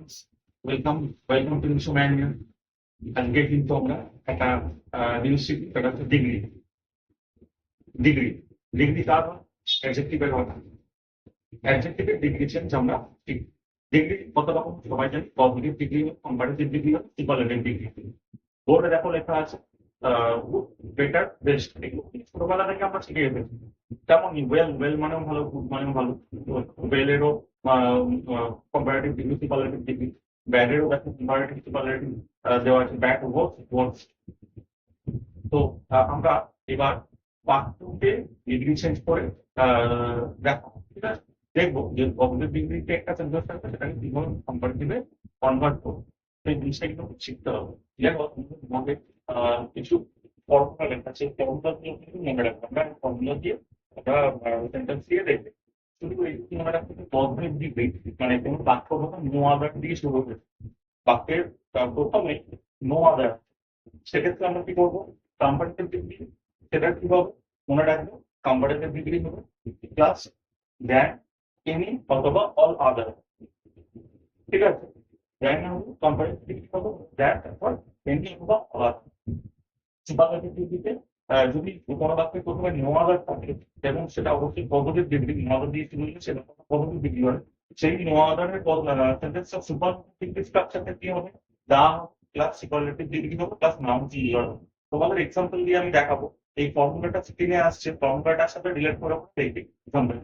Students, welcome to Nishu manual. আজকে কিন্তু আমরা একটা নিউজ শিখি, সেটা হচ্ছে ডিগ্রি। ডিগ্রি ডিগ্রি তার অ্যাডজেক্টিভের কথা। অ্যাডজেক্টিভের ডিগ্রি চেঞ্জ আমরা শিখি। ডিগ্রি কত রকম সবাই জানি, positive degree, comparative degree, superlative degree. বোর্ডে দেখো লেখা আছে গুড, বেটার, বেস্ট। এগুলো ছোটবেলা থেকে আমরা শিখে এসেছি। তেমন ওয়েল, ওয়েল মানেও ভালো, গুড মানেও ভালো। ওয়েলেরও কম্পারেটিভ ডিগ্রি, সুপারলেটিভ ডিগ্রি। ব্যাডেরও দেখো কম্পারেটিভ, সুপারলেটিভ দেওয়া আছে। ব্যাড, ওয়ার্স। তো আমরা এবার পার্ট টু তে ডিগ্রি চেঞ্জ করে দেখো, ঠিক আছে, দেখবো যে পজিটিভ ডিগ্রিতে একটা সেন্টেন্স থাকবে, সেটাকে কিভাবে কম্পারেটিভে কনভার্ট করবো। সেই জিনিসটা কিন্তু শিখতে হবে। দেখো, তোমাকে কিছু ফর্মুলা লেখা আছে, ফর্মুলা দিয়ে কিন্তু মনে রাখবে। আমরা ফর্মুলা দিয়ে আমরা সেন্টেন্স দিয়ে দেখবে। শুধু এই মনে রাখতে হবে, পজিটিভ ডিগ্রি মানে কোনো বাক্য প্রথম নো আদার দিয়ে শুরু হবে। বাক্যের প্রথমে নো আদার, সেক্ষেত্রে আমরা কি করবো? কম্পারেটিভ ডিগ্রি, সেটা কি হবে মনে রাখবো? কম্পারেটিভ ডিগ্রি হবে প্লাস দ্যান, এনি অথবা অল আদার। ঠিক আছে, দ্যান হবে কম্পারেটিভ ডিগ্রি হবে দ্যাট, তারপর এনি অথবা অল আদার। সুপারলেটিভ ডিগ্রিতে যদি কোনো বাক্যে প্রথমে নো আদার থাকে এবং সেটা অবশ্যই পজিটিভ ডিগ্রি, নো আদার দিয়ে শুরু হলে সেটা পজিটিভ ডিগ্রি হয়। সেই নো আদারের সেন্টেন্সটা সুপারলেটিভ ডিগ্রি স্ট্রাকচারটা কি হবে? দা প্লাস সুপারলেটিভ ডিগ্রি হবে প্লাস নাউন সিঙ্গুলার হবে। তোমাদের এক্সাম্পল দিয়ে আমি দেখাবো। এই ফর্মুলাটা স্ক্রিনে আসছে, ফর্মুলাটার সাথে রিলেট করে এই এক্সাম্পল।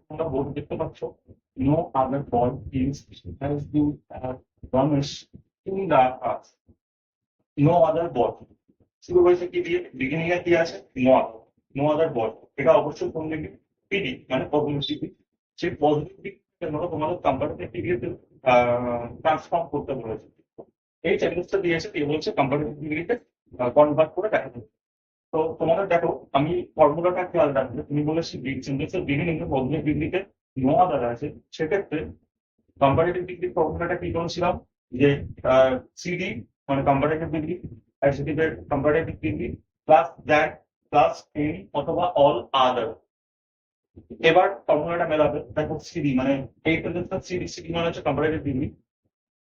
তোমরা বোর্ড দেখতে পাচ্ছ, no other boy is has been Ramesh in the class. No other boy শুরু হয়েছে কি দিয়ে? বিগিনিং এ কি আছে? No other. নো আদার বয়, এটা অবশ্যই কোন ডিগ্রি? পিডি, মানে পজিটিভ ডিগ্রি। সেই পজিটিভ ডিগ্রি তোমাদের কম্পারেটিভ ডিগ্রিতে ট্রান্সফর্ম করতে বলেছে। এই চ্যালেঞ্জটা দিয়েছে, কি বলছে? কম্পারেটিভ ডিগ্রিতে কনভার্ট করে দেখাতে। তো তোমাদের দেখো, আমি ফর্মুলাটা খেয়াল রাখবে। তুমি বলেছি সেন্টেন্সের বিগিনিং এ পজিটিভ ডিগ্রিতে নো আদার আছে, সেক্ষেত্রে কম্পারেটিভ ডিগ্রির ফর্মুলাটা কি করেছিলাম? যে সিডি মানে কম্পারেটিভ ডিগ্রি, অ্যাডজেক্টিভের comparative degree plus that plus any অথবা অল আদার। এবার ফর্মুলাটা মেলাবে। দেখো, সিডি মানে এই সেন্টেন্সটা সিডি, সিডি মানে হচ্ছে কম্পারেটিভ ডিগ্রি।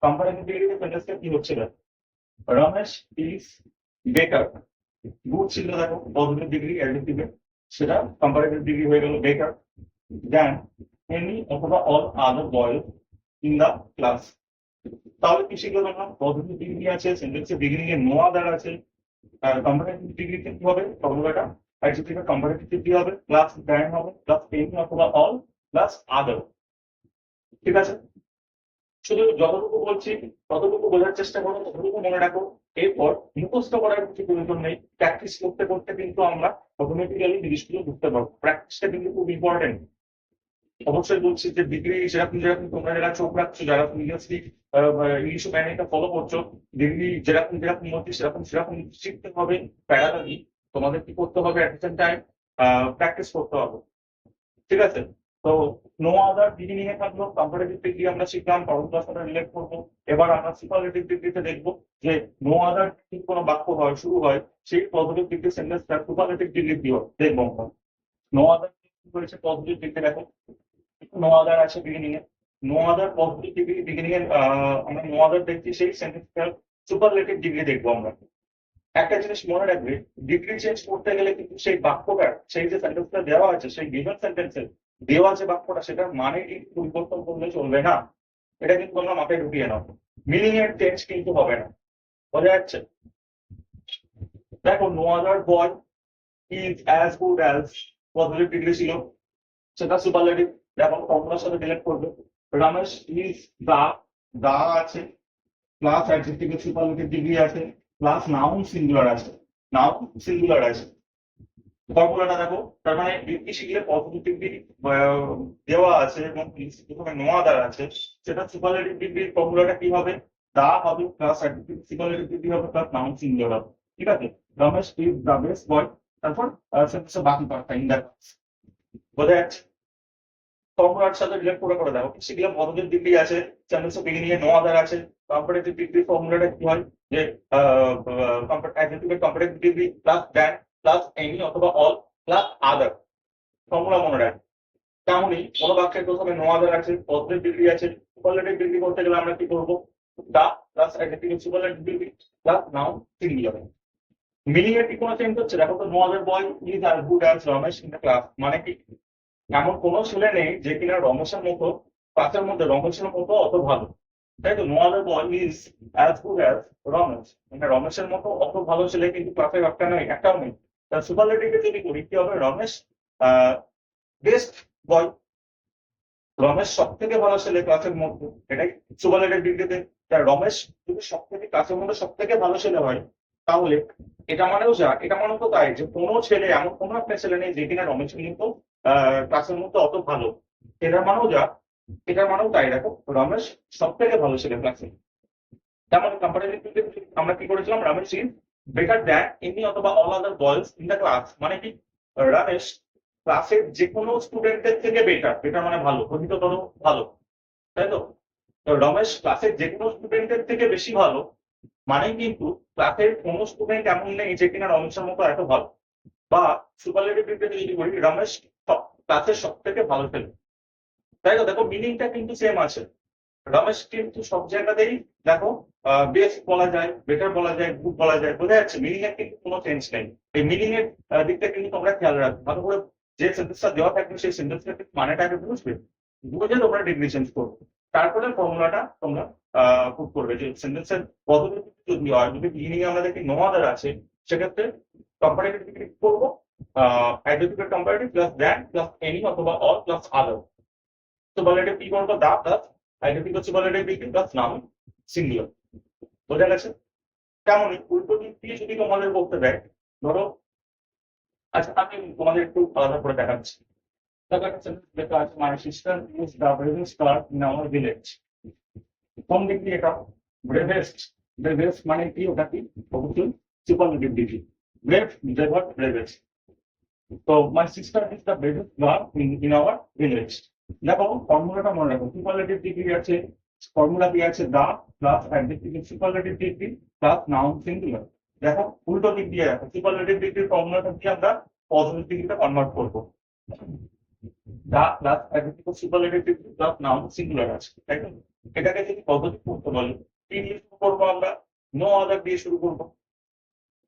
কম্পারেটিভ ডিগ্রিতে সেন্টেন্সটা কি হচ্ছে? Ramesh is better. গুড ছিল দেখো পজিটিভ ডিগ্রি অ্যাডজেক্টিভে, সেটা কম্পারেটিভ ডিগ্রি হয়ে গেল বেটার দ্যান এনি অথবা all other boys in the class. তাহলে কি শিখলো তোমরা? পজিটিভ ডিগ্রি আছে, সেন্টেন্সের বিগিনিং এ নো আদার আছে। কম্পারেটিভ ডিগ্রিতে কি হবে? ফর্মুলাটা অ্যাডজেক্টিভের কম্পারেটিভ ডিগ্রি হবে প্লাস দ্যান হবে প্লাস এনি অথবা অল প্লাস আদার। ঠিক আছে, শুধু যতটুকু বলছি ততটুকু বোঝার চেষ্টা করো, ততটুকু মনে রাখো। এরপর মুখস্থ করার কিছু প্রয়োজন নেই, প্র্যাকটিস করতে করতে কিন্তু আমরা অটোমেটিক্যালি জিনিসগুলো বুঝতে পারবো। প্র্যাকটিসটা কিন্তু খুব ইম্পর্টেন্ট। অবশ্যই বলছি যে ডিগ্রি যেরকম যেরকম তোমরা যারা চোখ রাখছো, যারা প্রিভিয়াসলি ইংলিশ ম্যানেজটা ফলো করছো, ডিগ্রি যেরকম যেরকম মধ্যে সেরকম সেরকম শিখতে হবে। প্যারালালি তোমাদের কি করতে হবে? At the same time practice করতে হবে। ঠিক আছে, তো নো আদার বিগিনিং এ থাকলো। কম্পারেটিভ ডিগ্রি আমরা শিখলাম, পরবর্তী সাথে রিলেট করবো। এবার আমরা সুপারলেটিভ ডিগ্রিতে দেখবো যে নো আদার যদি কোনো বাক্য হয়, শুরু হয়, সেই পজিটিভ ডিগ্রি সেন্টেন্সটা সুপারলেটিভ ডিগ্রি কি হয় দেখবো আমরা। নো আদার হয়েছে পজিটিভ ডিগ্রি। দেখো, নো আদার আছে বিগিনিং এ, no other positive degree beginning এর আমরা নো আদার দেখছি, সেই সেন্টেন্সটা সুপারলেটিভ ডিগ্রি দেখবো আমরা। একটা জিনিস মনে রাখবে, ডিগ্রি চেঞ্জ করতে গেলে কিন্তু সেই বাক্যটার, সেই যে সেন্টেন্সটা দেওয়া আছে, সেই গিভেন সেন্টেন্সের দেওয়া যে বাক্যটা, সেটার মানে কিন্তু পরিবর্তন করলে চলবে না। এটা কিন্তু তোমরা মাথায় ঢুকিয়ে নাও। মিনিং এর চেঞ্জ কিন্তু হবে না। বোঝা যাচ্ছে? দেখো, no other boy is as good as, positive degree ছিল, সেটা সুপারলেটিভ। দেখো, ফর্মুলার সাথে রিলেট করবে। রমেশ ইজ দা, দা আছে প্লাস অ্যাডজেক্টিভের সুপারলেটিভ ডিগ্রি আছে প্লাস নাউন সিঙ্গুলার আছে, নাউন সিঙ্গুলার আছে। ফর্মুলাটা দেখো, তার মানে ডিগ্রি শিখলে পজিটিভ ডিগ্রি দেওয়া আছে এবং প্রথমে নো আদার আছে, সেটা সুপারলেটিভ ডিগ্রির ফর্মুলাটা কি হবে? দা হবে প্লাস অ্যাডজেক্টিভ সুপারলেটিভ ডিগ্রি হবে প্লাস নাউন সিঙ্গুলার হবে। ঠিক আছে, Ramesh is the best boy, তারপর সেন্টেন্সের বাকি পার্টটা ইন দ্যাট। বোঝা যাচ্ছে? ফর্মুলার সাথে রিলেট করে দেখো, শিখলাম পজিটিভ ডিগ্রি আছে, সেন্টেন্সের বিগিনিং এ নো আদার আছে। কম্পারেটিভ ডিগ্রি ফর্মুলাটা কি হয়? যে অ্যাডজেক্টিভের comparative degree plus than plus any অথবা অল প্লাস আদার। ফর্মুলা মনে রাখ। তেমনই কোনো বাক্যের প্রথমে নো আদার আছে, পজিটিভ ডিগ্রি আছে, সুপারলেটিভ ডিগ্রি করতে গেলে আমরা কি করবো? The plus adjective superlative degree plus noun singular. Meaning এর কি কোনো চেঞ্জ হচ্ছে? দেখো তো, no other boy is as good as Ramesh in the class, মানে কি এমন কোনো ছেলে নেই যে কিনা রমেশের মতো ক্লাসের মধ্যে রমেশের মতো অত ভালো, তাই তো? No other boy is as good as Ramesh, মানে রমেশের মতো অত ভালো ছেলে কিন্তু ক্লাসে একটা নেই, একটাও নেই। তার সুপারলেটিভে যদি করি কি হবে? রমেশ বেস্ট বয়, রমেশ সব থেকে ভালো ছেলে ক্লাসের মধ্যে, এটাই সুপারলেটিভ ডিগ্রিতে। তার রমেশ যদি সব থেকে ক্লাসের মধ্যে সব থেকে ভালো ছেলে হয়, তাহলে এটা মানেও এটা মানেও তো তাই যে কোনো ছেলে, এমন কোনো একটা ছেলে নেই যে কিনা রমেশ কিন্তু ক্লাসের মধ্যে অত ভালো। এটার মানেও তাই, দেখো রমেশ সব থেকে ভালো ছেলে ক্লাসে। তেমন কম্পারেটিভ আমরা কি করেছিলাম? Ramesh is better than any অথবা all other boys in the class, মানে কি রমেশ ক্লাসের যে কোনো স্টুডেন্টদের থেকে বেটার, বেটার মানে ভালো, প্রকৃততর ভালো, তাই তো? রমেশ ক্লাসের যে কোনো স্টুডেন্টের থেকে বেশি ভালো, মানে কিন্তু ক্লাসের কোনো স্টুডেন্ট এমন নেই যে কিনা রমেশের মতো এত ভালো। বা সুপারলেটিভ ডিগ্রিতে যদি বলি রমেশ ক্লাসের সব থেকে ভালো ছেলে, তাই তো? দেখো মিনিংটা কিন্তু সেম আছে, রমেশ কিন্তু সব জায়গাতেই দেখো বেস্ট বলা যায়, বেটার বলা যায়, গুড বলা যায়, বোঝা যাচ্ছে? মিনিং এর কিন্তু কোনো চেঞ্জ নেই। এই মিনিং এর দিকটা কিন্তু তোমরা খেয়াল রাখবে ভালো করে, যে সেন্টেন্সটা দেওয়া থাকবে সেই সেন্টেন্সটা মানেটা আগে বুঝবে, বুঝে তোমরা ডিগ্রি চেঞ্জ করবে, তারপরে ফর্মুলাটা তোমরা পুট করবে। যে সেন্টেন্সের পদ্ধতি যদি হয়, যদি বিগিনিং আমরা দেখি নো আদার আছে, সেক্ষেত্রে কম্পারেটিভ ডিগ্রি করবো, adjective comparative plus than plus any অথবা অল প্লাস আদার। সুপারলেটিভ কি করবো? The plus adjective superlative degree plus noun singular, বোঝা গেছে? তেমনই উল্টো দিক দিয়ে যদি তোমাদের বলতে দেয়, ধরো, আচ্ছা আমি তোমাদের একটু আলাদা করে দেখাচ্ছি। দেখো একটা sentence লেখা আছে, মাই sister is the bravest girl in our village. কোন দিক দিয়ে এটা? ব্রেভেস্ট, ব্রেভেস্ট মানে কি? ওটা কি? অবশ্যই superlative degree. Brave, braver, bravest. তো my sister is the bravest girl in our village. দেখো ফর্মুলাটা মনে রাখো, সুপারলেটিভ ডিগ্রি আছে, ফর্মুলা দিয়ে আছে the plus adjective superlative degree plus noun singular. দেখো উল্টো দিক দিয়ে রাখো, সুপারলেটিভ ডিগ্রির ফর্মুলাটা দিয়ে আমরা পজিটিভ ডিগ্রিতে কনভার্ট করবো, the plus adjective superlative degree plus noun singular আছে, তাই তো? এটাকে যদি পজিটিভ করতে বলে কি দিয়ে শুরু করবো? আমরা নো আদার দিয়ে শুরু করবো।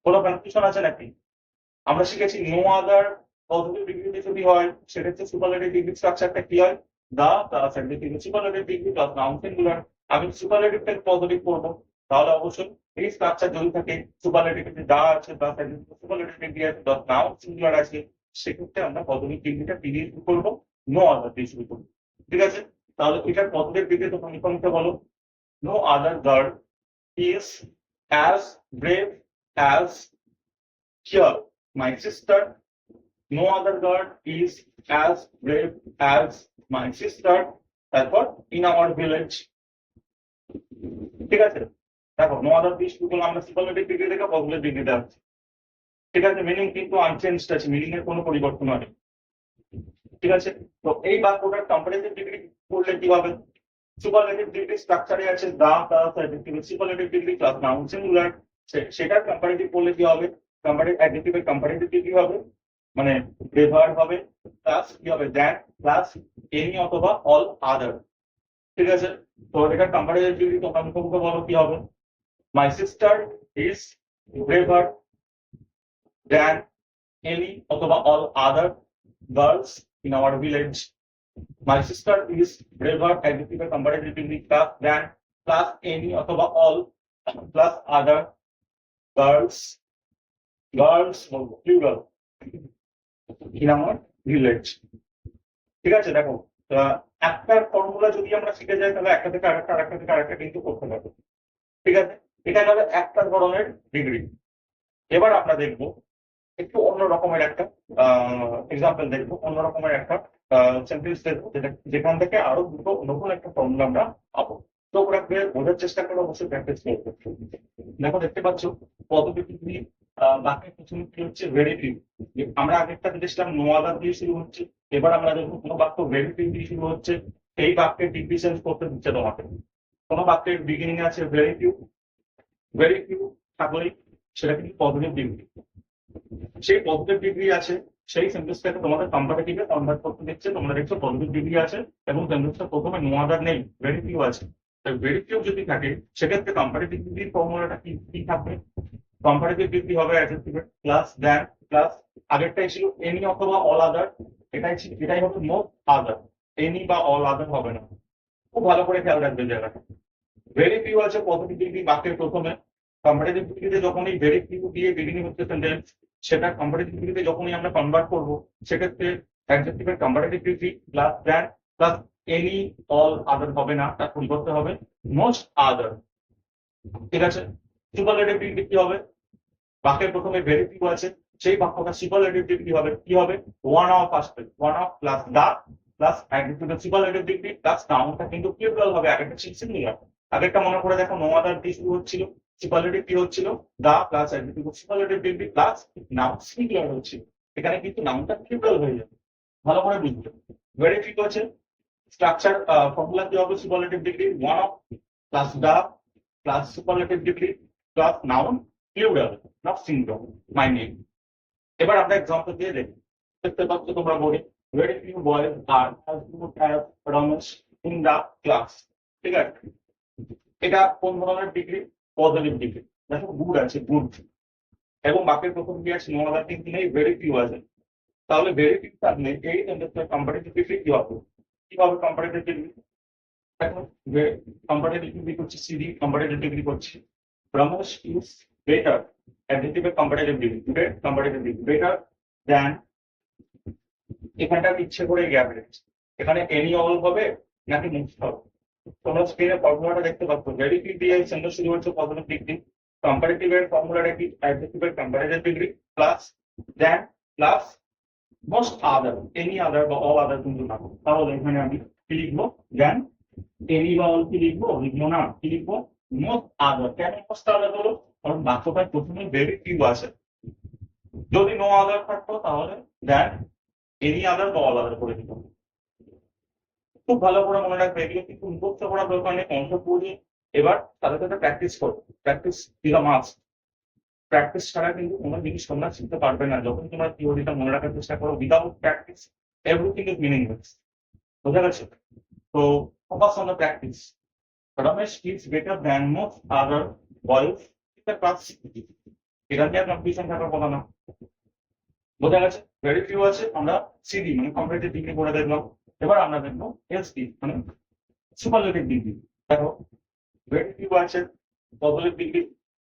কোনো কনফিউশন আছে নাকি? আমরা শিখেছি নো আদার পজিটিভ ডিগ্রিতে যদি হয়, সেক্ষেত্রে সুপারলেটিভ ডিগ্রি স্ট্রাকচারটা কি হয়? The plus adjective superlative degree plus noun singular. আমি সুপারলেটিভটাকে পজিটিভ করবো, তাহলে অবশ্যই এই স্ট্রাকচার যদি থাকে, সুপারলেটিভে দা আছে প্লাস অ্যাডজেক্টিভ সুপারলেটিভ ডিগ্রি আছে প্লাস নাউন সিঙ্গুলার আছে, সেক্ষেত্রে আমরা পজিটিভ ডিগ্রিটা কি দিয়ে শুরু করবো? নো আদার দিয়ে শুরু করবো, ঠিক আছে? তাহলে এটার পজিটিভ ডিগ্রি তোমরা নিকমিতে বলো, no other girl is as brave as here my sister, no other girl is as brave as my sister, তারপর in our village, ঠিক আছে? দেখো নো আদার দিয়ে শুরু করলাম আমরা সুপারলেটিভ ডিগ্রি থেকে পজিটিভ ডিগ্রিতে আসছি, ঠিক আছে? মিনিং কিন্তু আনচেঞ্জড আছে, মিনিং এর কোনো পরিবর্তন হয়নি, ঠিক আছে? তো এই বাক্যটার কম্পারেটিভ ডিগ্রি করলে কি হবে? সুপারলেটিভ ডিগ্রি স্ট্রাকচারে আছে the plus adjective superlative degree plus noun singular, সেটার কম্পারেটিভ করলে কি হবে? অ্যাডজেক্টিভের কম্পারেটিভ ডিগ্রি হবে, মানে ব্রেভার হবে, প্লাস কি হবে? দ্যান প্লাস এনি অথবা অল আদার, ঠিক আছে? তো এটা কম্পারেটিভ ডিগ্রি তোমরা মুখে বলো কি হবে? My sister is braver than any অথবা all other girls in our village. My sister is braver adjective comparative degree plus than plus any অথবা অল প্লাস আদার গার্লস, বলবো প্লুরাল, ইন আওয়ার ভিলেজ, ঠিক আছে? দেখো একটার formula যদি আমরা শিখে যাই, তাহলে একটা থেকে আরেকটা কিন্তু করতে পারবো, ঠিক আছে? এটা গেল একটা ধরনের ডিগ্রি। এবার আমরা দেখবো একটু অন্য রকমের একটা এক্সাম্পল, দেখবো অন্য রকমের একটা সেন্টেন্স দেখবো, যেখান থেকে আরো দুটো নতুন একটা ফর্মুলা আমরা পাবো। তো ওরা বোঝার চেষ্টা করে অবশ্যই প্র্যাকটিস করবো। দেখো দেখতে পাচ্ছ পদবীটি বাক্যের প্রথমে কি হচ্ছে? ভেরিটিভ। আমরা আগেরটা দেখছিলাম নো আদার দিয়ে শুরু হচ্ছে, এবার আমরা দেখবো কোনো বাক্য ভেরিটিভ দিয়ে শুরু হচ্ছে, এই বাক্যের ডিগ্রি চেঞ্জ করতে দিচ্ছে তোমাকে। কোনো বাক্যের বিগিনিং আছে ভেরিটিভ, থাকলেই সেটা কিন্তু পজিটিভ ডিগ্রি, সেই পজিটিভ ডিগ্রি আছে সেই সেন্টেন্সটাকে তোমাদের কম্পারেটিভে কনভার্ট করতে দিচ্ছে। তোমরা দেখছো পজিটিভ ডিগ্রি আছে এবং সেন্টেন্সটা প্রথমে নো আদার নেই, ভেরি ফিউ আছে। ভেরি ফিউ যদি থাকে সেক্ষেত্রে কম্পারেটিভ ডিগ্রির ফর্মুলাটা কি কি থাকবে? কম্পারেটিভ ডিগ্রি হবে অ্যাডজেক্টিভের প্লাস দ্যান প্লাস আগেরটাই ছিল এনি অথবা অল আদার, এটাই হবে মোস্ট আদার, এনি বা অল আদার হবে না। খুব ভালো করে খেয়াল রাখবে জায়গাটা। ভেরি ফিউ আছে পজিটিভ ডিগ্রি বাক্যের প্রথমে, কম্পারেটিভ ডিগ্রিতে যখনই ভেরি ফিউ দিয়ে বিগিনিং হচ্ছে সেন্টেন্স, সেটা কম্পারেটিভ ডিগ্রিতে যখনই আমরা কনভার্ট করবো সেক্ষেত্রে অ্যাডজেক্টিভের comparative degree plus than plus any all other হবে না, তার পরিবর্তে হবে মোস্ট আদার। ঠিক আছে। সুপারলেটিভ ডিগ্রি কি হবে? বাক্যের প্রথমে ভেরি ফিউ আছে, সেই বাক্যটা সুপারলেটিভ ডিগ্রি হবে কি হবে? ওয়ান অফ আসবে, one of plus the plus অ্যাডজেক্টিভের সুপারলেটিভ ডিগ্রি প্লাস নাউনটা কিন্তু প্লুরাল হবে, আগেরটা সিঙ্গুলার। আগেরটা মনে করে দেখো নো আদার দিয়ে শুরু হচ্ছিল, সুপারলেটিভ কি হচ্ছিল? The plus adjective superlative degree plus noun singular হচ্ছিল। এখানে কিন্তু নাউনটা প্লুরাল হয়ে যাবে, ভালো করে বুঝবে। ভেরি ফিউ আছে, স্ট্রাকচার ফর্মুলা কি হবে? Superlative degree one of plus the plus superlative degree plus noun plural not singular, my name. এবার আমরা এক্সাম্পল দিয়ে দেখি। দেখতে পাচ্ছ তোমরা বোর্ডে, very few boys are as good as Ramesh in the class। ঠিক আছে, এটা কোন ধরনের ডিগ্রি? Positive degree. দেখো গুড আছে, গুড, এবং বাক্যের প্রথম কি আছে? নো আদার কিন্তু নেই, ভেরি ফিউ আছে। তাহলে ভেরি ফিউ থাকলে এই সেন্টেন্সের কম্পারেটিভ ডিগ্রি কি হবে? কি হবে কম্পারেটিভ ডিগ্রি? দেখো কম্পারেটিভ ডিগ্রি করছি সিডি, কম্পারেটিভ ডিগ্রি করছি Ramesh is better, অ্যাডজেক্টিভের comparative degree, comparative degree better than, এখানটা ইচ্ছে করে গ্যাপ রেখেছে, এখানে এনি অল হবে নাকি মোস্ট হবে? তোমরা স্ক্রিনে ফর্মুলাটা দেখতে পাচ্ছ, ভেরি ফিউ দিয়ে সেন্টেন্স শুরু হচ্ছে পজিটিভ ডিগ্রি, কম্পারেটিভের ফর্মুলাটা কি? অ্যাডজেক্টিভের comparative degree plus than plus most other, any other বা অল আদার কিন্তু না। তাহলে এখানে আমি কি লিখবো? দেন এনি বা অল কি লিখবো? লিখবো না, কি লিখবো? Most other. কেন মোস্ট আদার হলো? কারণ বাক্যটার প্রথমে ভেরি ফিউ আছে, যদি নো আদার থাকতো তাহলে দেন এনি আদার বা অল আদার করে দিত। খুব ভালো করে মনে রাখবে, এগুলো কিন্তু মুখস্থ করার দরকার নেই, কনসেপ্ট বুঝে এবার তাদের সাথে প্র্যাকটিস করো। Practice is a must. Practice ছাড়া কিন্তু কোনো জিনিস তোমরা শিখতে পারবে না। যখন তোমরা থিওরিটা মনে রাখার চেষ্টা করো without practice everything is meaningless. বোঝা গেছে? তো focus on the practice. Ramesh is better than most other boys in the class. এটা নিয়ে কনফিউশন থাকার কথা না। বোঝা গেছে? ভেরি ফিউ আছে, আমরা সিডি মানে কম্পারেটিভ ডিগ্রি করে দেখলাম। এবার আমরা দেখবো এসডি মানে সুপারলেটিভ ডিগ্রি। দেখো ভেরি ফিউ আছে পজিটিভ ডিগ্রি,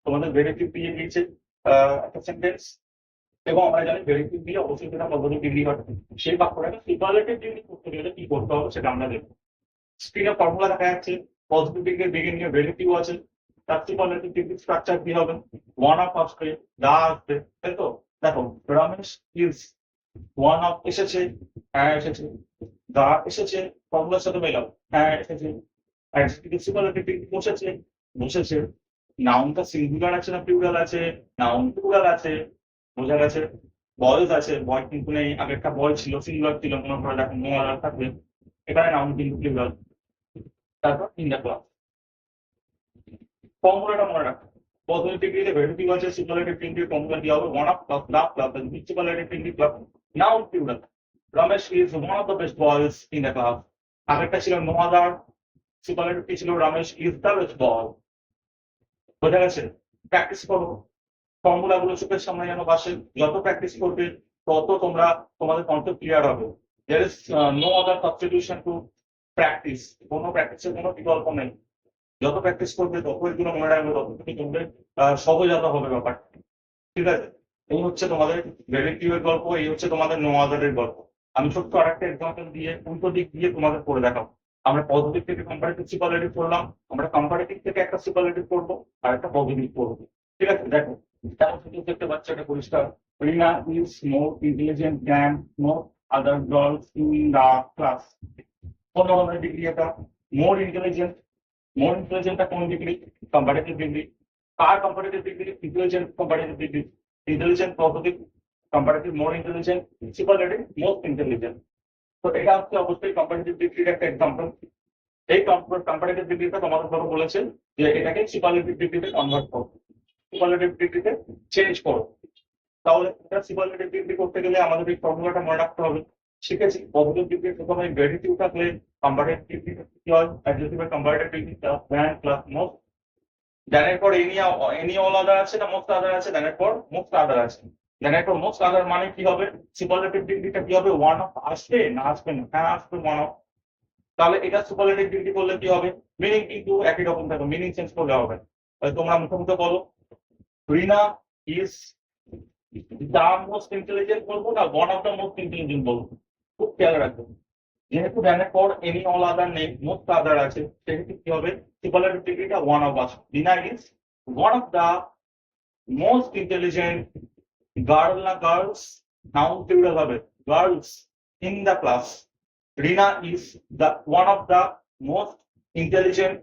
তোমাদের ভেরি ফিউ দিয়ে দিয়েছে একটা সেন্টেন্স, এবং আমরা জানি ভেরি ফিউ দিয়ে অবশ্যই সেটা পজিটিভ ডিগ্রি হবে। সেই বাক্যটাকে সুপারলেটিভ ডিগ্রি করতে গেলে কি করতে হবে সেটা আমরা দেখবো। স্ক্রিনে ফর্মুলা দেখা যাচ্ছে, পজিটিভ ডিগ্রির বিগিনিং এ ভেরি ফিউ আছে, তার সুপারলেটিভ ডিগ্রি স্ট্রাকচার কি হবে? ওয়ান অফ আসবে, দা আসবে, তাই তো? দেখো রমেশ ইজ ওয়ান অফ এসেছে, হ্যাঁ এসেছে, দা এসেছে, ফর্মুলার সাথে মেলাও, হ্যাঁ এসেছে, অ্যাডজেক্টিভ সুপারলেটিভ ডিগ্রি বসেছে, বসেছে। নাউনটা সিঙ্গুলার আছে না প্লুরাল আছে? নাউন প্লুরাল আছে, বোঝা গেছে? বয়েজ আছে, বয় কিন্তু নেই, আগেরটা বয় ছিল, সিঙ্গুলার ছিল, মনে করে দেখো নো আদার থাকবে, এখানে নাউন কিন্তু প্লুরাল। তারপর ইন দ্য ক্লাস। ফর্মুলাটা মনে রাখো, পজিটিভ ডিগ্রিতে ভেরি ফিউ আছে, সুপারলেটিভ ডিগ্রি ফর্মুলা কি হবে? One of plus the plus superlative degree plus noun plural. Ramesh is one of the best boys in the class. আগেরটা ছিল নো আদার, সুপারলেটিভ ছিল Ramesh is the best boy. বোঝা গেছে? Practice করো, formula গুলো চোখের সামনে যেন বাসে। যত প্র্যাকটিস করবে তত তোমরা তোমাদের কনসেপ্ট ক্লিয়ার হবে। There is no other substitution to practice. কোনো প্র্যাকটিসের কোনো বিকল্প নেই। যত প্র্যাকটিস করবে তত এগুলো মনে রাখবে, তত তুমি তোমাদের সহজাত হবে ব্যাপারটা। ঠিক আছে? এই হচ্ছে তোমাদের ভেরি ফিউ এর গল্প, এই হচ্ছে তোমাদের নো আদারের গল্প। আমি ছোট্ট আরেকটা এক্সাম্পল দিয়ে উল্টো দিক দিয়ে তোমাদের করে দেখাবো। আমরা পজিটিভ থেকে কম্পারেটিভ সুপারলেটিভ করলাম, আমরা কম্পারেটিভ থেকে একটা সুপারলেটিভ করবো আর একটা পজিটিভ করবো। ঠিক আছে? দেখো দেখতে পাচ্ছ এটা পরিষ্কার, Rina is more intelligent than more other girls in the class. কোন ধরনের ডিগ্রি এটা? More intelligent. মোর ইন্টেলিজেন্টটা কোন ডিগ্রি? Comparative degree. কার comparative degree? Intelligent comparative degree. Intelligent positive, comparative more intelligent, superlative most intelligent. তো এটা হচ্ছে অবশ্যই কম্পারেটিভ ডিগ্রির একটা এক্সাম্পল। এই কম্পারেটিভ ডিগ্রিটা তোমাদের ধরো বলেছে যে এটাকে সুপারলেটিভ ডিগ্রিতে কনভার্ট করো, সুপারলেটিভ ডিগ্রিতে চেঞ্জ করো। তাহলে এটা সুপারলেটিভ ডিগ্রি করতে গেলে আমাদের এই ফর্মুলাটা মনে রাখতে হবে। শিখেছি পজিটিভ ডিগ্রি প্রথমে ভেরিটিভ থাকলে কম্পারেটিভ ডিগ্রি কি হয়, অ্যাডজেক্টিভের comparative degree plus than plus most, দ্যানের পর এনি অল আদার আছে না মোস্ট আদার আছে, দ্যানের পর মোস্ট আদার আছে। দ্যানের পর মোস্ট আদার মানে কি হবে, সুপারলেটিভ ডিগ্রিটা কি হবে, ওয়ান অফ আসবে না আসবে না, হ্যাঁ আসবে ওয়ান অফ। তাহলে এটা সুপারলেটিভ ডিগ্রি করলে কি হবে, মিনিং কিন্তু একই রকম থাকবে, মিনিং চেঞ্জ করলে হবে। তাহলে তোমরা মুখে মুখে বলো, রিনা ইজ দ্য মোস্ট ইন্টেলিজেন্ট বলবো না one of the most intelligent বলবো, খুব খেয়াল রাখবে। যেহেতু দ্যানের পর এনি অল আদার নেই, মোস্ট আদার আছে, সেক্ষেত্রে কি হবে, সুপারলেটিভ ডিগ্রিটা ওয়ান অফ আসবে। Rina is one of the most intelligent girl না গার্লস, নাউন প্লুরাল হবে, girls in the class. Rina is the one of the most intelligent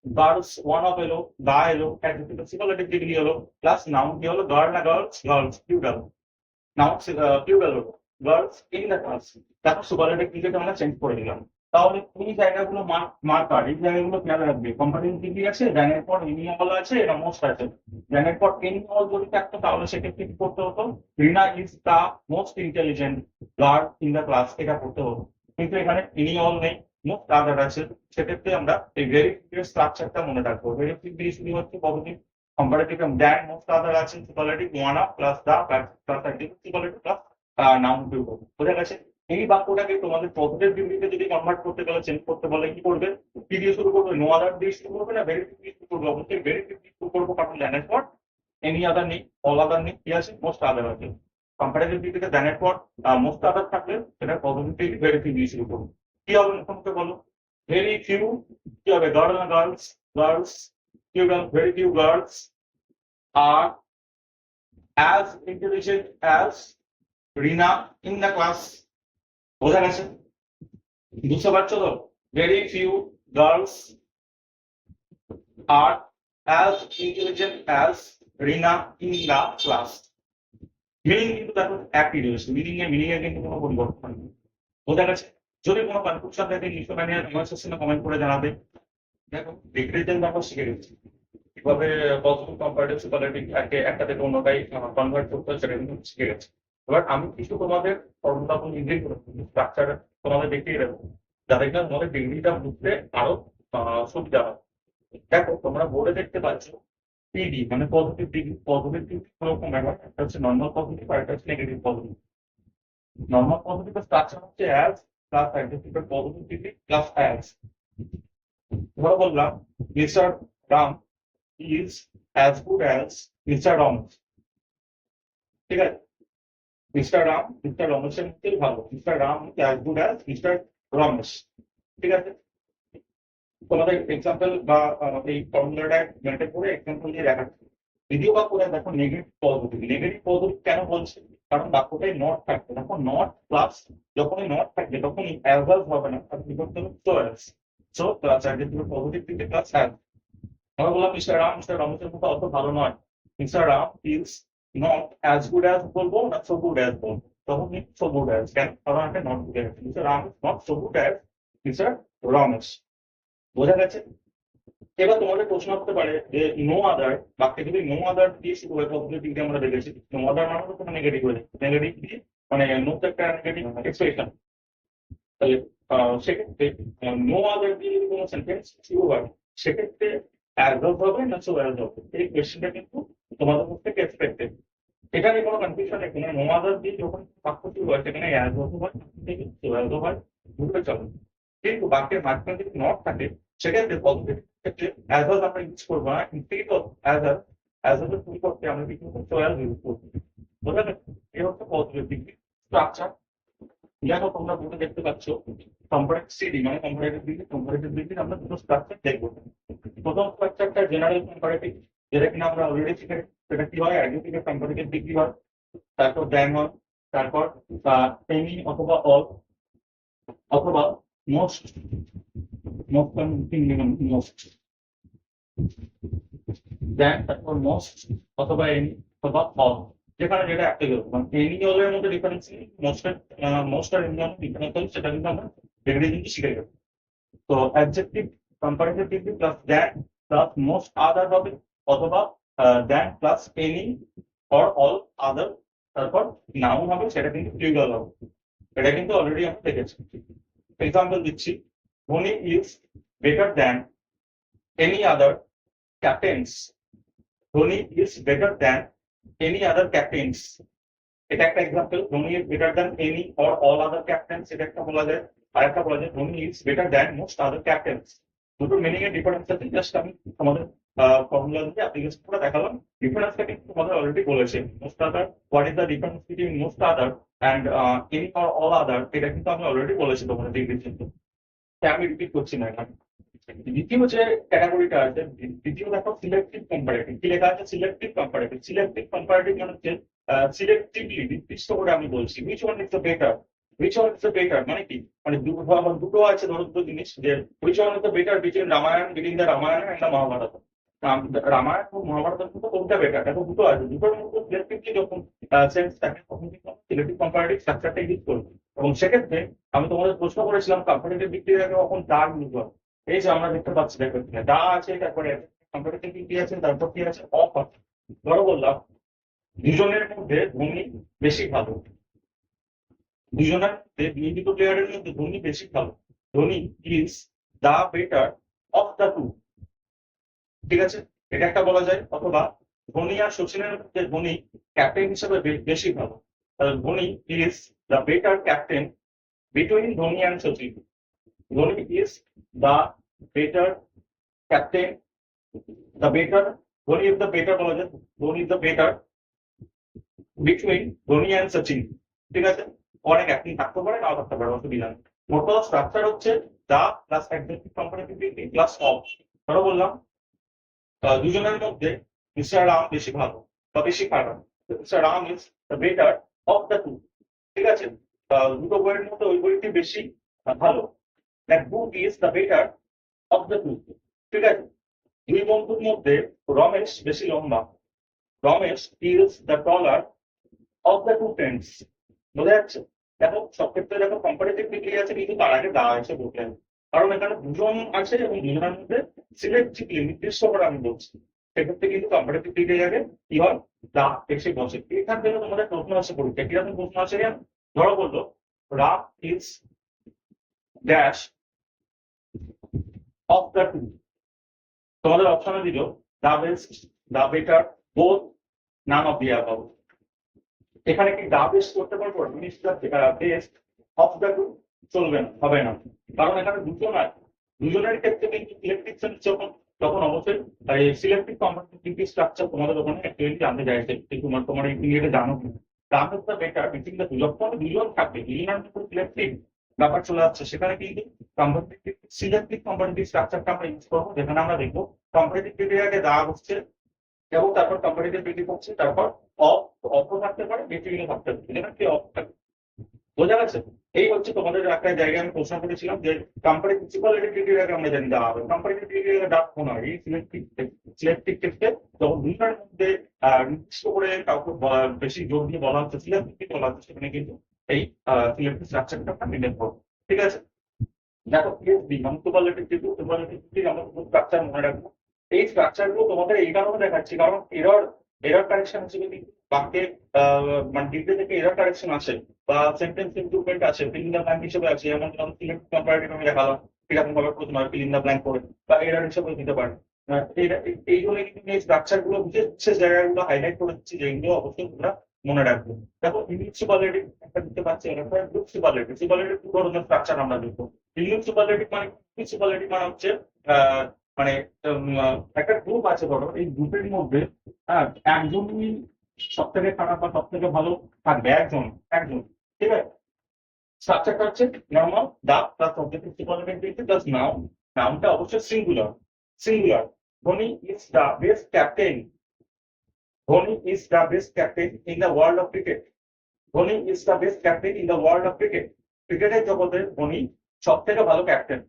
girls, one of এলো, দা এলো, সুপারলেটিভ ডিগ্রি হলো, প্লাস নাউন কি হলো, girl না girls, girls plural, noun plural হলো, girls in the class. তারপর superlative ডিগ্রিটা আমরা চেঞ্জ করে দিলাম। তাহলে এই জায়গাগুলো মার্কার, এই জায়গাগুলো খেয়াল রাখবে। কম্পারেটিভ ডিগ্রি আছে, দ্যানের পর এনি অল আছে, এটা মোস্ট আছে। দ্যানের পর এনি অল যদি থাকতো তাহলে সেক্ষেত্রে কি করতে হতো, Rina is the most intelligent girl in the class, এটা করতে হতো। কিন্তু এখানে এনি অল নেই, মোস্ট আদার আছে, সেক্ষেত্রে আমরা এই ভেরিফিকের স্ট্রাকচারটা মনে রাখবো। ভেরিফিক দিয়ে শুরু হচ্ছে positive, comparative than most other আছে, superlative one of plus the plus adjective superlative plus noun plural. বোঝা গেছে? এই বাক্যটাকে তোমাদের পজিটিভ ডিগ্রিতে যদি কনভার্ট করতে গেলে, চেঞ্জ করতে বলে কি করবে, কি দিয়ে শুরু করবে, নো আদার দিয়ে শুরু করবে না ভেরিফিক দিয়ে শুরু করবে, অবশ্যই ভেরিফিক দিয়ে শুরু করবো, কারণ দ্যানের পর এনি আদার নেই, অল আদার নেই, কি আছে, মোস্ট আদার আছে। কম্পারেটিভ ডিগ্রিতে দ্যানের পর মোস্ট আদার থাকলে সেটা পজিটিভ ভেরিফিক দিয়ে শুরু করবো। কি হবে মুখে বলো, ভেরি ফিউ, কি হবে, গার্ল না girls, girls plural, very few girls R as intelligent as Rina in the class। বোঝা গেছে? বুঝতে পারছো তো? Very few girls R as intelligent as Rina in the class। Meaning কিন্তু দেখো একই রয়েছে, মিনিং এর কিন্তু কোনো পরিবর্তন নেই। বোঝা গেছে? যদি কোনো কনফিউশন থাকে নিশ্চয় জানিয়ে কমেন্ট সেকশনে কমেন্ট করে জানাবে। দেখো ডিগ্রিতে আমরা শিখে গেছি কিভাবে পজিটিভ কম্পারেটিভ সুপারলেটিভ একটা থেকে অন্যটাই কনভার্ট করতে হয়, সেটা কিন্তু শিখে গেছে। এবার আমি কিছু তোমাদের ফর্মুলা ইংরেজি স্ট্রাকচার তোমাদের দেখিয়ে দেবো, যাতে কিনা তোমাদের ডিগ্রিটা বুঝতে আরো সুবিধা হয়। দেখো তোমরা বোর্ডে দেখতে পাচ্ছ পিডি মানে পজিটিভ ডিগ্রি। পজিটিভ ডিগ্রি রকম ব্যাপার, একটা হচ্ছে নর্মাল পজিটিভ আর একটা হচ্ছে নেগেটিভ পজিটিভ। নর্মাল পজিটিভের স্ট্রাকচার হচ্ছে অ্যাজ প্লাস অ্যাডজেক্টিভের পজিটিভ ডিগ্রি প্লাস অ্যাজ। ধরো বললাম mister Ram is as good as Mr. Ramesh। ঠিক আছে, মিস্টার রমেশের মধ্যেই ভালো, mister Ram as good as Mr. Ramesh. ঠিক আছে, তোমাদের এক্সাম্পল বা এই ফর্মুলাটা মেনটেন করে এক্সাম্পল দিয়ে দেখাচ্ছি। দ্বিতীয় বাক্য দেখো নেগেটিভ পজিটিভ। নেগেটিভ পজিটিভ কেন বলছে, কারণ বাক্যটাই নট থাকবে। দেখো নট প্লাস যখনই নট থাকবে তখনই অ্যাজ হবে না, আর কি করতে হবে, so as. So plus adjective positive দিতে প্লাস অ্যাজ। আমরা বললাম মিস্টার রমেশের মতো অত ভালো নয়, mister Ram is not as good as বলবো না সো গুড অ্যাজ বলবো, তখন সো গুড অ্যাজ। কেন, কারণ একটা নট বুঝে গেছে, mister Ram is not so good as mister Ramesh. বোঝা গেছে? এবার তোমাদের প্রশ্ন হতে পারে যে নো আদার বাক্যে যদি নো আদার দিয়ে শুরু হয়, পজিটিভ দিক আমরা দেখেছি নো আদার মানে তো নেগেটিভ হয়ে যায়, নেগেটিভ দিয়ে মানে নো তো একটা নেগেটিভ এক্সপ্রেশন। তাহলে সেক্ষেত্রে নো আদার দিয়ে যদি কোনো সেন্টেন্স শুরু হয়, সেক্ষেত্রে অ্যাডভার্ব হবে না সো অ্যাজ হবে, এই কোয়েশ্চেনটা কিন্তু তোমাদের কাছ থেকে এক্সপেক্টেড। এটা নিয়ে কোনো কনফিউশন নেই। কোনো নো আদার দিয়ে যখন বাক্য শুরু হয় সেখানে অ্যাডভার্ব হয়, সো অ্যাজ হয়, বুঝতে চলো। কিন্তু বাক্যের মাঝখানে যদি নট থাকে সেক্ষেত্রে পজিটিভ ক্ষেত্রে অ্যাজ আমরা ইউজ করবো না, ইনস্টেড অফ অ্যাজ এর পরিবর্তে আমরা কি করবো, সো অ্যাজ ইউজ করবো। বোঝা গেছে? এই হচ্ছে পজিটিভ ডিগ্রি স্ট্রাকচার। দেখো তোমরা বোর্ডে দেখতে পাচ্ছ কম্পারেটিভ সিডি মানে কম্পারেটিভ ডিগ্রি আমরা দুটো স্ট্রাকচার দেখবো। প্রথম স্ট্রাকচারটা জেনারেল কম্পারেটিভ, যেটা কিনা আমরা অলরেডি শিখে, সেটা কি হয়, অ্যাডজেক্টিভের কম্পারেটিভ ডিগ্রি হয়, তারপর দ্যান হয়, তারপর এনি অথবা অল অথবা মোস্ট, মোস্ট দ্যান, তারপর মোস্ট অথবা এনি অথবা অল, যেখানে যেটা অ্যাপ্লিকেবল। মানে এনি অলের মধ্যে ডিফারেন্স নেই, মোস্ট আর এনি অলের ডিফারেন্স হয়, সেটা কিন্তু আমরা ডিগ্রি কিন্তু শিখে গেলাম। তো adjective comparative degree plus than plus most আদার হবে, অথবা than plus any or all other তারপর নাউন হবে, সেটা কিন্তু প্লুরাল হবে। এটা কিন্তু অলরেডি আমরা দেখেছি। এক্সাম্পল দিচ্ছি, Dhoni is better than any other captain's. Dhoni is better than any other captain's. এটা একটা example. Dhoni is better than any or all other captain's, এটা একটা বলা যায়। আর একটা বলা যায় Dhoni is better than most other captain's. দুটোর মিনিং এর ডিফারেন্স আছে, জাস্ট আমি তোমাদের ফর্মুলা দিয়ে অ্যাপ্লিকেশন করে দেখালাম। ডিফারেন্সটা কিন্তু তোমাদের অলরেডি বলেছে। Most other, what is the difference between most other and any or all other, এটা কিন্তু আমি অলরেডি বলেছি তোমাদের ডিগ্রির জন্য, তাই আমি রিপিট করছি না এখানে। দ্বিতীয় যে ক্যাটাগরিটা আছে, দ্বিতীয় দেখো সিলেক্টিভ কম্পারেটিভ। কি লেখা আছে? Selective comparative. সিলেক্টিভ কম্পারেটিভ মানে হচ্ছে সিলেক্টিভলি, নির্দিষ্ট করে আমি বলছি which one is the better. Which one is the better মানে কি? মানে দুটো আছে, ধরো দুটো জিনিস, যে which one is the better between Ramayana, between the Ramayana and the Mahabharata. Ramayana এবং মহাভারতের মধ্যে কোনটা বেটার? দেখো দুটো আছে, দুটোর মধ্যে সিলেক্টিভলি যখন সেন্স থাকে তখন কিন্তু সিলেক্টিভ কম্পারেটিভ স্ট্রাকচারটা ইউজ করবো। এবং সেক্ষেত্রে আমি তোমাদের প্রশ্ন করেছিলাম কম্পারেটিভ দিক থেকে কখন দাগ ইউজ হয়। এই যে আমরা দেখতে পাচ্ছি, দেখো এখানে দা আছে, তারপরে কম্পারেটিভ কি আছে, তারপর কি আছে, অফ আছে। ধরো বললাম দুজনের মধ্যে ধোনি বেশি ভালো। দুজনের মধ্যে, দুটো প্লেয়ারের মধ্যে ধোনি বেশি ভালো। Dhoni is the better of the two. ঠিক আছে, এটা একটা বলা যায়। অথবা ধোনি আর সচিনের মধ্যে ধোনি ক্যাপ্টেন হিসেবে বেশি ভালো। Dhoni is the better captain between Dhoni and Sachin. Dhoni is the better captain, the better, Dhoni is the better বলা যায়, Dhoni is the better between Dhoni and Sachin। ঠিক আছে, অনেক অ্যাক্টিং থাকতে পারে, নাও থাকতে পারে, অসুবিধা নেই। মোট স্ট্রাকচার হচ্ছে the plus adjective comparative plus of. ধরো বললাম দুজনের মধ্যে মিস্টার রাম বেশি ভালো বা বেশি খারাপ। Mister Ram is the better of the two. ঠিক আছে, দুটো বইয়ের মধ্যে ওই বইটি বেশি ভালো। That book is the better of the two. ঠিক আছে, দুই বন্ধুর মধ্যে রমেশ বেশি লম্বা। Ramesh is the taller of the two friends. বোঝা যাচ্ছে? দেখো সব ক্ষেত্রে দেখো কম্পারেটিভ ডিগ্রি আছে, কিন্তু তার আগে দা আছে বললেন, কারণ এখানে দুজন আছে এবং দুজনের মধ্যে সিলেক্টিভলি, নির্দিষ্ট করে আমি বলছি। সেক্ষেত্রে কিন্তু কম্পারেটিভ ডিগ্রি আগে কি হয়, দা এসে বসে। এখান থেকে তোমাদের প্রশ্ন আসে পরীক্ষা, কিরকম প্রশ্ন আসে? ধরো বললো Ram is dash of the two. তোমাদের অপশনে দিল the best, the better, both, none of the above. এখানে কি দা বেস্ট করতে পারবো? বেস্ট অফ দ্য টু চলবে না, হবে না, কারণ এখানে দুটো নয়। দুজনের ক্ষেত্রে কিন্তু সিলেক্টিভ সেন্স যখন, তখন অবশ্যই সিলেক্টিভ কম্পারেটিভ স্ট্রাকচার তোমাদের ওখানে অ্যাকচুয়ালি জানতে চাইছে, তোমার এই পিরিয়ডে জানো কি দাম is the better between the two. যখন দুজন থাকবে, দুজনের মধ্যে সিলেক্টিভ ব্যাপার চলে যাচ্ছে, সেখানে কিন্তু কম্পারেটিভ সিলেক্টিভ কম্পারেটিভ স্ট্রাকচারটা আমরা ইউজ করবো, যেখানে আমরা দেখবো কম্পারেটিভ ডিগ্রি আগে দা হচ্ছে এবং তারপর কম্পারেটিভ ডিগ্রি হচ্ছে, তারপর অফ, অফ থাকতে পারে, বিটুইনও থাকতে পারে, যেখানে কি অফ থাকে। বোঝা গেছে? এই হচ্ছে তোমাদের একটা জায়গায় আমি প্রশ্ন করেছিলাম যে কম্পারেটিভ সুপারলেটিভ ডিগ্রির আগে আমরা জানি দেওয়া হবে, কম্পারেটিভ ডিগ্রির আগে ডাক কোন হয়? এই সিলেক্টিভ টেস্টে যখন দুইটার মধ্যে নির্দিষ্ট করে কাউকে বেশি জোর দিয়ে বলা হচ্ছে, সিলেক্টিভ বলা হচ্ছে, সেখানে কিন্তু এই সিলেক্টিভ স্ট্রাকচারটা মেনটেন করবো। ঠিক আছে, দেখো পিএইচডি মানে সুপারলেটিভ ডিগ্রি, সুপারলেটিভ ডিগ্রি আমরা স্ট্রাকচার মনে রাখবো। এই স্ট্রাকচার গুলো তোমাদের এই কারণে দেখাচ্ছি, কারণ এরর কারেকশন হিসেবে কিন্তু বাক্যে মানে ডিগ্রি থেকে এরর কারেকশন আসে বা সেন্টেন্স ইমপ্রুভমেন্ট আছে, ফিল ইন দ্য ব্ল্যাঙ্ক হিসেবে আছে। যেমন সিলেক্টিভ কম্পারেটিভ আমি দেখালাম, কিরকম ভাবে প্রশ্ন হয় ফিল ইন দ্য ব্ল্যাঙ্ক করে, বা এরর হিসেবে দিতে পারে। এই জন্য কিন্তু এই স্ট্রাকচার গুলো বিশেষ বিশেষ জায়গাগুলো হাইলাইট করে দিচ্ছি, যেগুলো অবশ্যই তোমরা মনে রাখবে। দেখো ইংলিশ সুপারলেটিভ একটা দিতে পারছি, একটা গ্রুপ সুপারলেটিভ। সুপারলেটিভ দু ধরনের স্ট্রাকচার আমরা দেখবো। ইংলিশ সুপারলেটিভ মানে, সুপারলেটিভ মানে হচ্ছে মানে একটা গ্রুপ আছে, ধরো এই গ্রুপের মধ্যে একজনই সব থেকে খারাপ বা সব থেকে ভালো থাকবে, একজন একজন। ঠিক আছে, স্ট্রাকচারটা হচ্ছে normal the plus objective superlative plus noun. নাউনটা অবশ্যই singular, singular. Dhoni is the best captain. Dhoni is the best captain in the world of cricket. Dhoni is the best captain in the world of cricket. ক্রিকেটের জগতে ধোনি সব থেকে ভালো captain.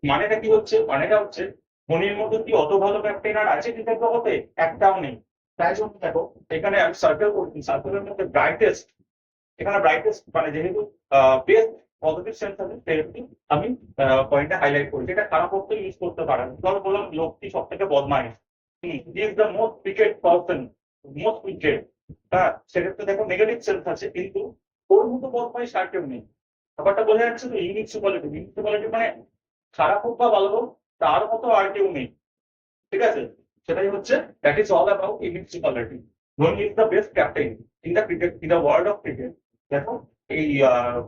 মানেটা কি হচ্ছে? মানেটা হচ্ছে ধোনির মধ্যে কি অত ভালো ক্যাপ্টেন আর আছে ক্রিকেট জগতে? একটাও নেই। তাই জন্য দেখো এখানে আমি সার্কেল করছি, সার্কেলের মধ্যে ব্রাইটেস্ট, এখানে ব্রাইটেস্ট মানে যেহেতু বেস্ট পজিটিভ সেন্স আছে, সেহেতু আমি পয়েন্টটা হাইলাইট করেছি। এটা খারাপ অর্থে ইউজ করতে পারেন। ধরো বললাম লোকটি সব থেকে বদমাইশ, he is the most wicket person, most wicket, হ্যাঁ, সেক্ষেত্রে দেখো নেগেটিভ সেন্স আছে, কিন্তু ওর মতো বদমাইশ আর কেউ নেই। ব্যাপারটা বোঝা যাচ্ছে তো? ইউনিক সুপারলেটিভ, ইউনিক সুপারলেটিভ মানে খারাপ হোক বা ভালো হোক তার মতো আর কেউ নেই, ঠিক আছে? সেটাই হচ্ছে, that is all about unique superlative. Dhoni is the best captain in the cricket, in the world of cricket. দেখো এই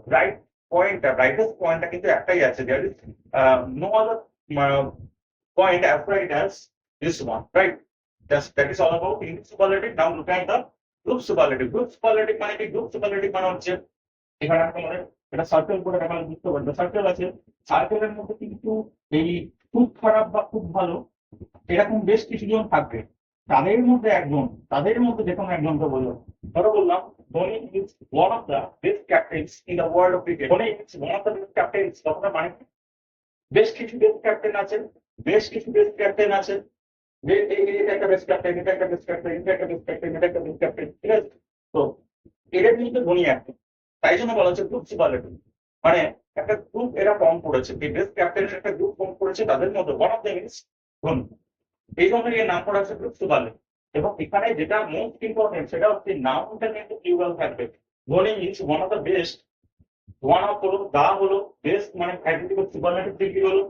ব্রাইটেস্ট পয়েন্টটা কিন্তু একটাই আছে, that is no other point as bright as this one, right? That is all about unique superlative. Now look at the group superlative. Group superlative মানে কি? Group superlative মানে হচ্ছে এখানে তোমাদের এটা সার্কেল করে দেখালে বুঝতে পারবে। সার্কেল আছে, সার্কেলের মধ্যে কিন্তু এই খুব খারাপ বা খুব ভালো এরকম বেশ কিছু জন থাকবে। তাদের মধ্যে যে কোনো একজনকে বললো। ধরো বললাম Dhoni is one of the best captain's in the world of cricket. Dhoni is one of the best captain's, কথাটা মানে বেশ কিছু বেস্ট ক্যাপ্টেন আছেন, বেশ কিছু বেস্ট ক্যাপ্টেন আছেন, যে এটা একটা বেস্ট ক্যাপ্টেন, এটা একটা বেস্ট ক্যাপ্টেন, এটা একটা বেস্ট ক্যাপ্টেন, এটা একটা বেস্ট ক্যাপ্টেন, ঠিক আছে? তো এদের কিন্তু ধোনি একজন। তাই জন্য বলা হচ্ছে গ্রুপ সুপারলেটিভ, মানে একটা গ্রুপ এরা ফর্ম করেছে, এই বেস্ট ক্যাপ্টেনের একটা গ্রুপ ফর্ম করেছে, তাদের মধ্যে one of them is Dhoni. এই জন্য এর নাম করা হচ্ছে গ্রুপ সুপারলেটিভ। এবং এখানে যেটা মোস্ট ইম্পর্টেন্ট সেটা হচ্ছে নাউনটা কিন্তু প্লুরাল থাকবে। Dhoni is one of the best, one of হলো, দা হলো, বেস্ট মানে অ্যাডজেক্টিভ সুপারলেটিভ ডিগ্রি হলো।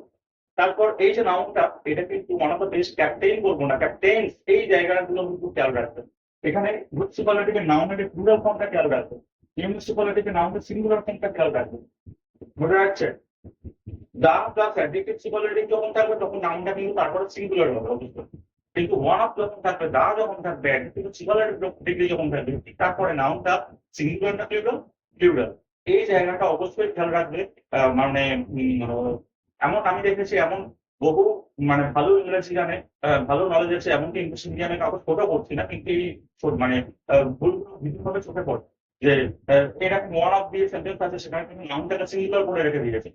তারপর এই যে নাউনটা, এটা কিন্তু one of the best captain বলবো না, ক্যাপ্টেন্স, এই জায়গাগুলো কিন্তু খেয়াল রাখবেন। এখানে গ্রুপ সুপারলেটিভের নাউনের প্লুরাল ফর্মটা খেয়াল রাখবেন, ইউনিক সুপারলেটিভের নাউনের সিঙ্গুলার ফর্মটা খেয়াল রাখবেন। বোঝা যাচ্ছে? দা প্লাস অ্যাডজেক্টিভ সুপারলেটিভ যখন থাকবে তখন নাউনটা কিন্তু তারপরে সিঙ্গুলার হবে অবশ্যই। কিন্তু ওয়ান অফ যখন থাকবে, দা যখন থাকবে, অ্যাডজেক্টিভ সুপারলেটিভ ডিগ্রি যখন থাকবে, ঠিক তারপরে নাউনটা সিঙ্গুলার না প্লুরাল? প্লুরাল। এই জায়গাটা অবশ্যই খেয়াল রাখবে। মানে এমন আমি দেখেছি, এমন বহু মানে ভালো ইংরেজি জানে, ভালো নলেজ আছে, এমনকি ইংলিশ মিডিয়ামে কাউকে ছোট করছি না, কিন্তু এই মানে ভুলগুলো ভীষণভাবে চোখে পড়ে যে এরকম ওয়ান অফ দিয়ে সেন্টেন্স আছে, সেখানে কিন্তু নাউনটাকে সিঙ্গুলার করে রেখে দিয়েছে।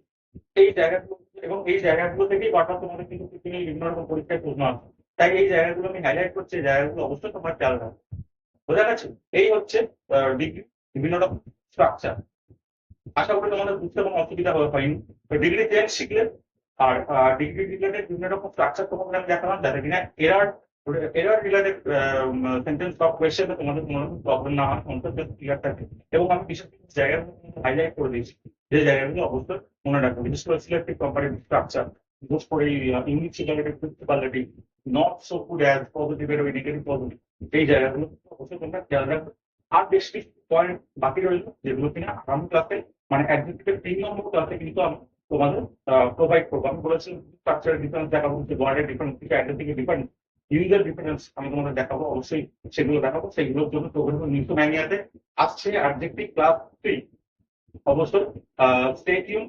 এই জায়গাগুলো, এবং এই জায়গাগুলো থেকেই বারবার তোমাদের কিন্তু বিভিন্ন রকম পরীক্ষায় প্রশ্ন আসে। তাই এই জায়গাগুলো আমি হাইলাইট করছি, এই জায়গাগুলো অবশ্যই তোমার খেয়াল রাখবে। বোঝা গেছে? এই হচ্ছে ডিগ্রি, বিভিন্ন রকম স্ট্রাকচার। আশা করি তোমাদের বুঝতে কোনো অসুবিধা হয়নি। ডিগ্রি চেঞ্জ শিখলে আর ডিগ্রি রিলেটেড বিভিন্ন রকম স্ট্রাকচার তোমাদের আমি দেখালাম, যাতে কিনা এরার রিলেটেড সেন্টেন্স বা কোয়েশ্চেনে তোমাদের কোনো রকম প্রবলেম না হয়, কনসেপ্ট ক্লিয়ার থাকে। এবং আমি বিশেষ কিছু জায়গাগুলো হাইলাইট করে দিয়েছি, যে জায়গাগুলো অবশ্যই মনে রাখবে, বিশেষ করে সিলেক্টিভ কম্পারেটিভ স্ট্রাকচার, বিশেষ করে English related principality, not so good as positive এর ওই নেগেটিভ পজিটিভ, এই জায়গাগুলো অবশ্যই তোমরা খেয়াল রাখবে। আর বেশ কিছু পয়েন্ট বাকি রইল, যেগুলো কিনা আগামী ক্লাসে মানে অ্যাডজেক্টিভের 3 নম্বর ক্লাসে কিন্তু আমি তোমাদের প্রোভাইড করবো। আমি বলেছি স্ট্রাকচারের ডিফারেন্স দেখাবো, ওয়ার্ডের ডিফারেন্স থেকে অ্যাডজেক্টিভের ডিফারেন্স, ইউজার ডিফারেন্স আমি তোমাদের দেখাবো, অবশ্যই সেগুলো দেখাবো। সেগুলোর জন্য প্রোগ্রাম নিউজ ম্যানিয়াতে আসছে অ্যাডজেক্টিভ ক্লাস 3, অবশ্যই স্টে টিউন।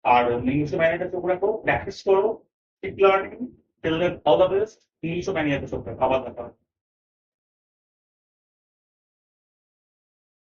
আর নিউজ ম্যানিয়াতে প্রোগ্রাম করো, প্র্যাকটিস করো, keep learning, till then all the best. News ম্যানিয়াতে আবার দেখা হবে।